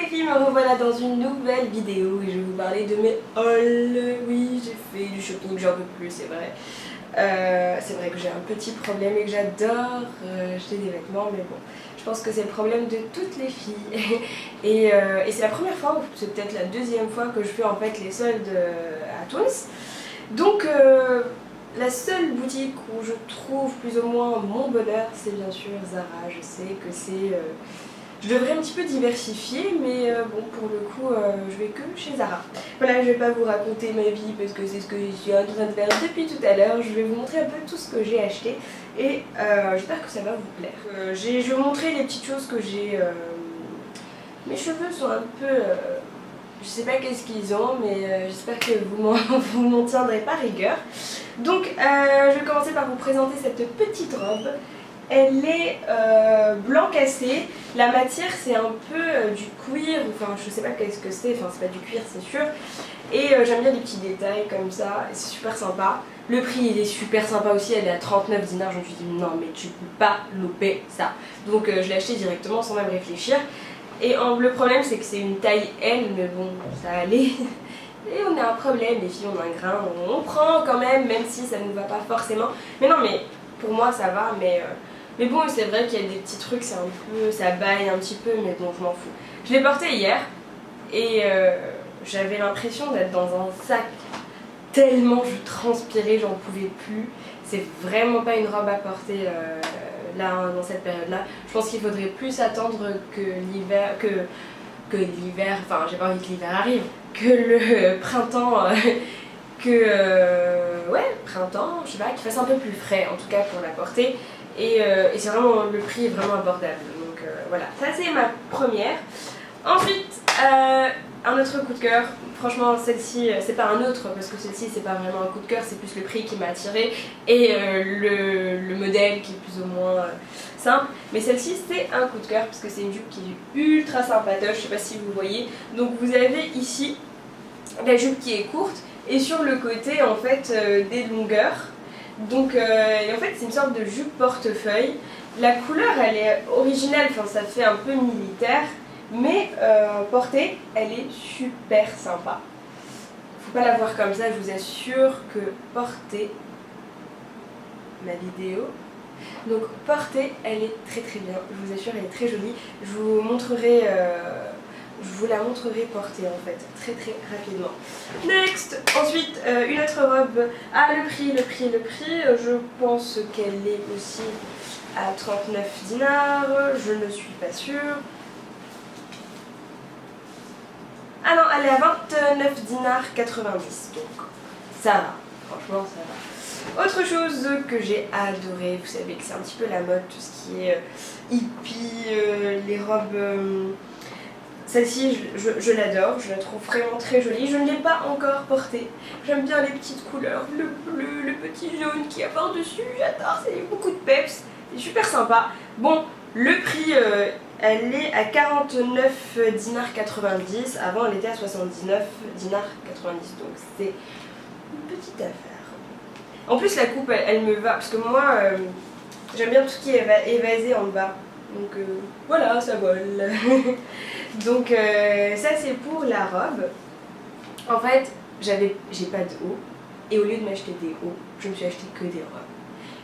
filles, me revoilà dans une nouvelle vidéo et je vais vous parler de mes hauls. Oui, j'ai fait du shopping, j'en peux plus, c'est vrai. C'est vrai que j'ai un petit problème et que j'adore acheter des vêtements, mais bon, je pense que c'est le problème de toutes les filles. et c'est la première fois, ou c'est peut-être la deuxième fois que je fais en fait les soldes à Toons. Donc la seule boutique où je trouve plus ou moins mon bonheur, c'est bien sûr Zara. Je sais que c'est... je devrais un petit peu diversifier, mais bon, pour le coup, je vais que chez Zara. Voilà, je vais pas vous raconter ma vie parce que c'est ce que je suis en train de faire depuis tout à l'heure. Je vais vous montrer un peu tout ce que j'ai acheté et j'espère que ça va vous plaire. Je vais vous montrer les petites choses que j'ai... Mes cheveux sont un peu... je sais pas qu'est-ce qu'ils ont, mais j'espère que vous m'en tiendrez pas rigueur. Donc, je vais commencer par vous présenter cette petite robe. Elle est blanc cassé. La matière, c'est un peu du cuir, enfin, je sais pas qu'est-ce que c'est, enfin, c'est pas du cuir, c'est sûr. Et j'aime bien les petits détails comme ça, c'est super sympa. Le prix, il est super sympa aussi, elle est à 39 dinars. Je me suis dit, non, mais tu peux pas louper ça. Donc, je l'ai acheté directement sans même réfléchir. Et le problème c'est que c'est une taille L, mais bon, ça allait. Et on a un problème, les filles, on a un grain, on prend quand même si ça ne nous va pas forcément. Mais non, mais pour moi ça va, mais bon, c'est vrai qu'il y a des petits trucs, c'est un peu, ça baille un petit peu, mais bon, je m'en fous. Je l'ai porté hier, et j'avais l'impression d'être dans un sac, tellement je transpirais, j'en pouvais plus. C'est vraiment pas une robe à porter là, dans cette période-là. Je pense qu'il faudrait plus attendre que l'hiver, enfin j'ai pas envie que l'hiver arrive, que le printemps, ouais, printemps, je sais pas, qu'il fasse un peu plus frais en tout cas pour la porter. Et c'est vraiment, le prix est vraiment abordable. Donc voilà, ça c'est ma première. Ensuite, un autre coup de cœur. Franchement, celle-ci, c'est pas un autre parce que celle-ci c'est pas vraiment un coup de cœur, c'est plus le prix qui m'a attiré et le modèle qui est plus ou moins simple. Mais celle-ci c'est un coup de cœur parce que c'est une jupe qui est ultra sympatoche, je sais pas si vous voyez. Donc vous avez ici la jupe qui est courte et sur le côté en fait des longueurs. Donc et en fait c'est une sorte de jupe portefeuille. La couleur elle est originale, enfin ça fait un peu militaire. Mais portée, elle est super sympa. Faut pas la voir comme ça, je vous assure que portée, ma vidéo. Donc portée, elle est très très bien, je vous assure, elle est très jolie. Je vous la montrerai portée en fait, très très rapidement. Next, ensuite une autre robe. Ah, le prix, je pense qu'elle est aussi à 39 dinars, je ne suis pas sûre. Ah non, elle est à 29 dinars 90, donc ça va, franchement ça va. Autre chose que j'ai adoré, vous savez que c'est un petit peu la mode, tout ce qui est hippie, les robes, celle-ci je l'adore, je la trouve vraiment très jolie, je ne l'ai pas encore portée. J'aime bien les petites couleurs, le bleu, le petit jaune qui a par-dessus, j'adore, c'est beaucoup de peps, c'est super sympa. Bon, le prix... elle est à 49 dinars 90, avant elle était à 79 dinars 90, donc c'est une petite affaire. En plus la coupe elle me va, parce que moi j'aime bien tout ce qui est évasé en bas, donc voilà, ça vole. Donc ça c'est pour la robe. En fait j'ai pas de haut, et au lieu de m'acheter des hauts, je me suis acheté que des robes.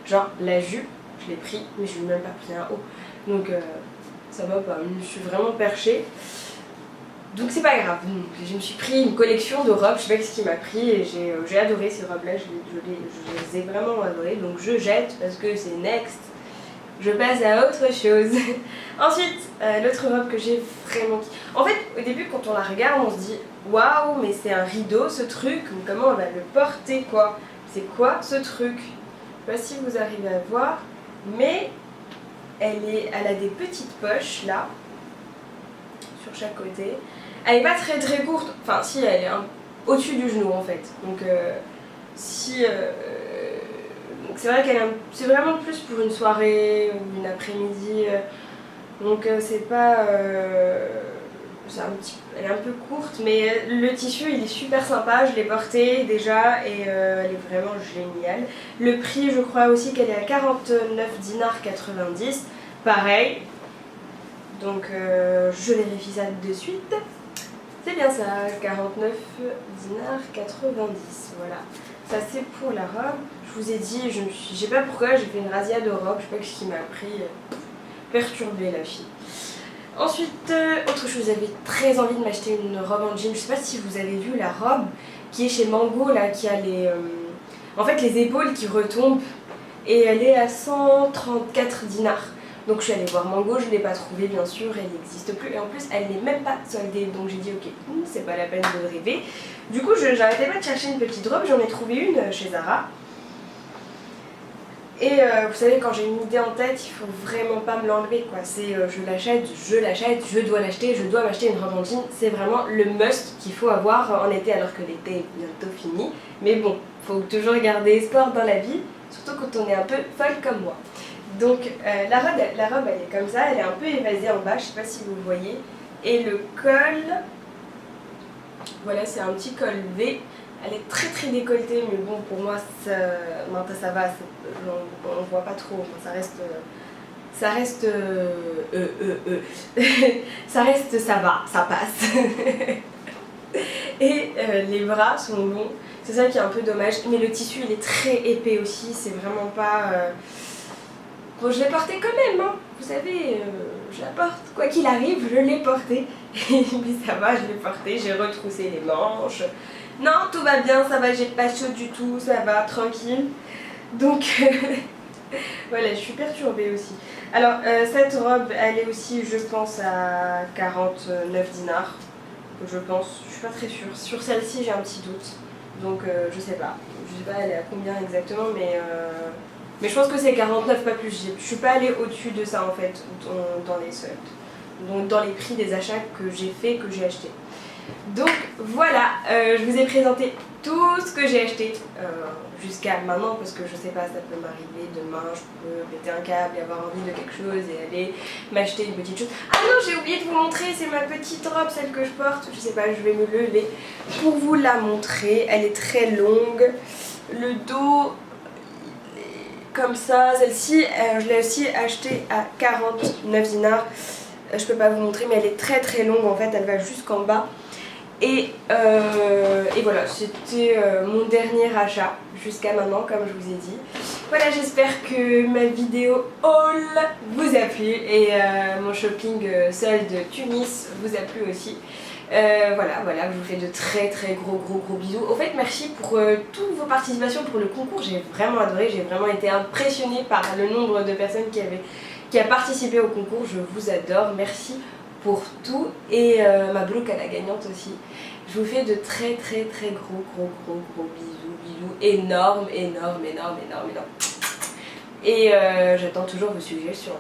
Genre la jupe, je l'ai pris, mais je n'ai même pas pris un haut, donc... ça va pas, je suis vraiment perchée. Donc c'est pas grave. Donc, je me suis pris une collection de robes, je sais pas ce qui m'a pris et j'ai adoré ces robes là, je les ai vraiment adorées. Donc je jette parce que c'est next. Je passe à autre chose. Ensuite, l'autre robe que j'ai vraiment... En fait, au début quand on la regarde, on se dit waouh, mais c'est un rideau ce truc, comment on va le porter quoi? C'est quoi ce truc? Je sais pas si vous arrivez à voir, mais... elle a des petites poches là, sur chaque côté. Elle est pas très très courte, enfin si, elle est au-dessus du genou en fait. Donc donc c'est vrai c'est vraiment plus pour une soirée ou une après-midi. Donc c'est pas... elle est un peu courte, mais le tissu il est super sympa, je l'ai porté déjà et elle est vraiment géniale. Le prix, je crois aussi qu'elle est à 49 dinars 90, pareil, Donc je vérifie ça de suite. C'est bien ça, 49 dinars 90, voilà. Ça c'est pour la robe. Je vous ai dit, je sais pas pourquoi j'ai fait une razzia de robe, je sais pas ce qui m'a pris, perturbé la fille. Ensuite, autre chose, j'avais très envie de m'acheter une robe en jean. Je sais pas si vous avez vu la robe qui est chez Mango là, qui a les, en fait les épaules qui retombent et elle est à 134 dinars. Donc je suis allée voir Mango, je ne l'ai pas trouvée bien sûr, elle n'existe plus et en plus elle n'est même pas soldée. Donc j'ai dit ok, c'est pas la peine de rêver. Du coup j'arrêtais pas de chercher une petite robe, j'en ai trouvé une chez Zara. Et vous savez, quand j'ai une idée en tête, il faut vraiment pas me l'enlever quoi. C'est je l'achète, je dois l'acheter, je dois m'acheter une robe en jean. C'est vraiment le must qu'il faut avoir en été alors que l'été est bientôt fini. Mais bon, faut toujours garder espoir dans la vie, surtout quand on est un peu folle comme moi. Donc la robe elle est comme ça, elle est un peu évasée en bas, je sais pas si vous voyez. Et le col, voilà, c'est un petit col V. Elle est très décolletée, mais bon, pour moi, ça va, on voit pas trop, ça reste, ça va, ça passe. Et les bras sont longs, c'est ça qui est un peu dommage, mais le tissu, il est très épais aussi, c'est vraiment pas... Bon, je l'ai porté quand même, hein. Vous savez, je la porte. Quoi qu'il arrive, je l'ai porté. Mais ça va, je l'ai porté, j'ai retroussé les manches. Non, tout va bien, ça va, j'ai pas chaud du tout, ça va, tranquille. Donc, voilà, je suis perturbée aussi. Alors, cette robe, elle est aussi, je pense, à 49 dinars. Je pense, je suis pas très sûre. Sur celle-ci, j'ai un petit doute. Donc, je sais pas. Je sais pas, elle est à combien exactement, mais je pense que c'est 49, pas plus. Je suis pas allée au-dessus de ça en fait, dans les soldes. Donc dans les prix des achats que j'ai fait, que j'ai acheté. Donc voilà, je vous ai présenté tout ce que j'ai acheté jusqu'à maintenant parce que je sais pas, ça peut m'arriver demain, je peux péter un câble et avoir envie de quelque chose et aller m'acheter une petite chose. Ah non, j'ai oublié de vous montrer, c'est ma petite robe, celle que je porte. Je sais pas, je vais me lever pour vous la montrer. Elle est très longue. Le dos... comme ça, celle-ci, je l'ai aussi achetée à 49 dinars. Je peux pas vous montrer, mais elle est très longue en fait, elle va jusqu'en bas. Et voilà, c'était mon dernier achat jusqu'à maintenant, comme je vous ai dit. Voilà, j'espère que ma vidéo haul vous a plu et mon shopping solde Tunis vous a plu aussi. Voilà, je vous fais de très gros bisous. Au fait, merci pour toutes vos participations pour le concours, j'ai vraiment adoré, j'ai vraiment été impressionnée par le nombre de personnes qui a participé au concours, je vous adore, merci pour tout et mabrouk à la gagnante aussi. Je vous fais de très gros bisous énormes. Et j'attends toujours vos suggestions.